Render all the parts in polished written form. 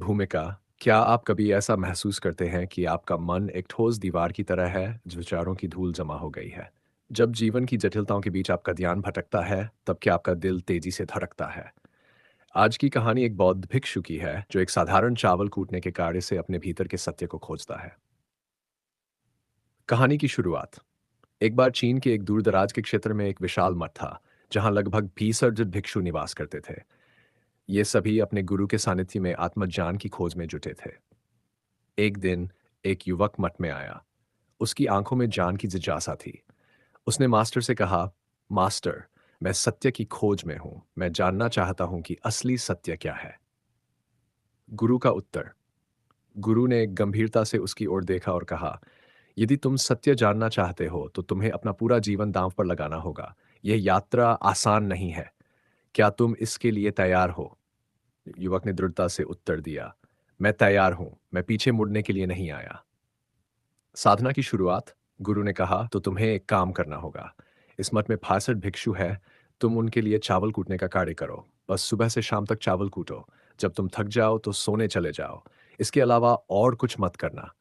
भूमिका। क्या आप कभी ऐसा महसूस करते हैं कि आपका मन एक ठोस दीवार की तरह है, जो विचारों की धूल जमा हो गई है? जब जीवन की जटिलताओं के बीच आपका ध्यान भटकता है, तब क्या आपका दिल तेजी से धड़कता है? आज की कहानी एक बौद्ध भिक्षु की है, जो एक साधारण चावल कूटने के कार्य से अपने भीतर के सत्य को खोजता है। कहानी की शुरुआत। एक बार चीन के एक दूर-दराज के क्षेत्र में एक विशाल मठ था, जहां लगभग 20 अर्जुन भिक्षु निवास करते थे। ये सभी अपने गुरु के सानिध्य में आत्मज्ञान की खोज में जुटे थे। एक दिन एक युवक मठ में आया। उसकी आंखों में जान की जिज्ञासा थी। उसने मास्टर से कहा, मास्टर, मैं सत्य की खोज में हूं। मैं जानना चाहता हूं कि असली सत्य क्या है। गुरु का उत्तर। गुरु ने गंभीरता से उसकी ओर देखा और कहा, यदि तुम सत्य जानना चाहते हो तो तुम्हें अपना पूरा जीवन दांव पर लगाना होगा। यह यात्रा आसान नहीं है। क्या तुम इसके लिए तैयार हो? युवक ने दृढ़ता से उत्तर दिया, मैं तैयार हूं। मैं पीछे मुड़ने के लिए नहीं आया। साधना की शुरुआत। गुरु ने कहा, तो तुम्हें एक काम करना होगा। इस मठ में 65 भिक्षु है। तुम उनके लिए चावल कूटने का कार्य करो। बस सुबह से शाम तक चावल कूटो। जब तुम थक जाओ तो सोने चले जाओ। इसके अलावा और कुछ मत करना।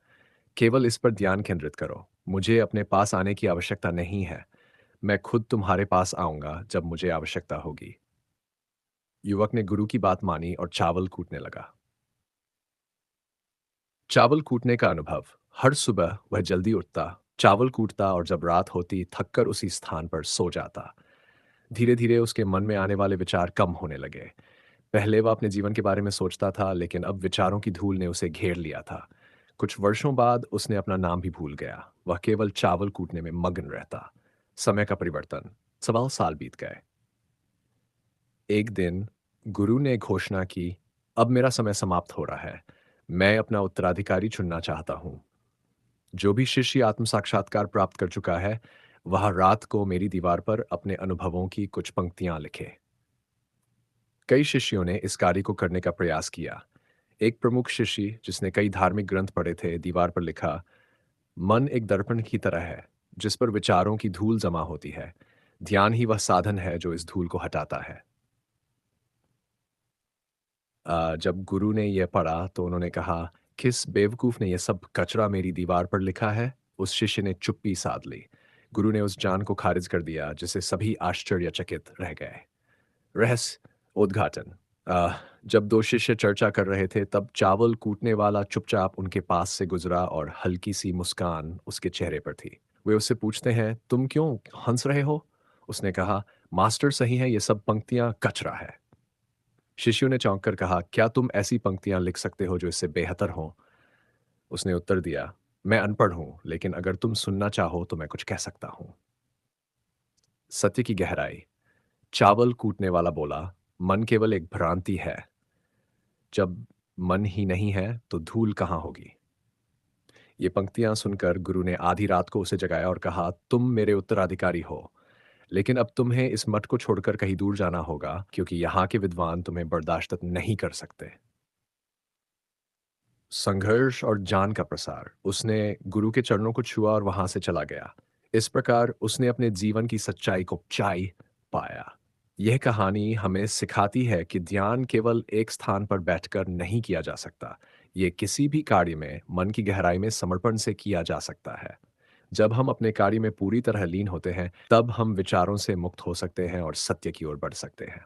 केवल इस पर ध्यान केंद्रित करो। मुझे अपने पास आने की आवश्यकता नहीं है। मैं खुद तुम्हारे पास आऊंगा जब मुझे आवश्यकता होगी। युवक ने गुरु की बात मानी और चावल कूटने लगा। चावल कूटने का अनुभव। हर सुबह वह जल्दी उठता, चावल कूटता और जब रात होती थककर उसी स्थान पर सो जाता। धीरे धीरे उसके मन में आने वाले विचार कम होने लगे। पहले वह अपने जीवन के बारे में सोचता था, लेकिन अब विचारों की धूल ने उसे घेर लिया था। कुछ वर्षों बाद उसने अपना नाम भी भूल गया। वह केवल चावल कूटने में मग्न रहता। समय का परिवर्तन। 1.25 साल बीत गए। एक दिन गुरु ने घोषणा की, अब मेरा समय समाप्त हो रहा है। मैं अपना उत्तराधिकारी चुनना चाहता हूं। जो भी शिष्य आत्म साक्षात्कार प्राप्त कर चुका है, वह रात को मेरी दीवार पर अपने अनुभवों की कुछ पंक्तियां लिखे। कई शिष्यों ने इस कार्य को करने का प्रयास किया। एक प्रमुख शिष्य, जिसने कई धार्मिक ग्रंथ पढ़े थे, दीवार पर लिखा, मन एक दर्पण की तरह है, जिस पर विचारों की धूल जमा होती है। ध्यान ही वह साधन है जो इस धूल को हटाता है। जब गुरु ने यह पढ़ा तो उन्होंने कहा, किस बेवकूफ ने यह सब कचरा मेरी दीवार पर लिखा है? उस शिष्य ने चुप्पी साध ली। गुरु ने उस जान को खारिज कर दिया, जिससे सभी आश्चर्यचकित रह गए। रहस्य उद्घाटन। जब दो शिष्य चर्चा कर रहे थे, तब चावल कूटने वाला चुपचाप उनके पास से गुजरा और हल्की सी मुस्कान उसके चेहरे पर थी। वे उससे पूछते हैं, तुम क्यों हंस रहे हो? उसने कहा, मास्टर सही है, ये सब पंक्तियां कचरा है। शिष्यों ने चौंक कर कहा, क्या तुम ऐसी पंक्तियां लिख सकते हो जो इससे बेहतर हो? उसने उत्तर दिया, मैं अनपढ़ हूं, लेकिन अगर तुम सुनना चाहो तो मैं कुछ कह सकता हूं। सत्य की गहराई। चावल कूटने वाला बोला, मन केवल एक भ्रांति है। जब मन ही नहीं है तो धूल कहाँ होगी? ये पंक्तियां सुनकर गुरु ने आधी रात को उसे जगाया और कहा, तुम मेरे उत्तराधिकारी हो, लेकिन अब तुम्हें इस मठ को छोड़कर कहीं दूर जाना होगा, क्योंकि यहाँ के विद्वान तुम्हें बर्दाश्त नहीं कर सकते। संघर्ष और ज्ञान का प्रसार। उसने गुरु के चरणों को छुआ और वहां से चला गया। इस प्रकार उसने अपने जीवन की सच्चाई को पाया। यह कहानी हमें सिखाती है कि ध्यान केवल एक स्थान पर बैठकर नहीं किया जा सकता। ये किसी भी कार्य में मन की गहराई में समर्पण से किया जा सकता है। जब हम अपने कार्य में पूरी तरह लीन होते हैं, तब हम विचारों से मुक्त हो सकते हैं और सत्य की ओर बढ़ सकते हैं।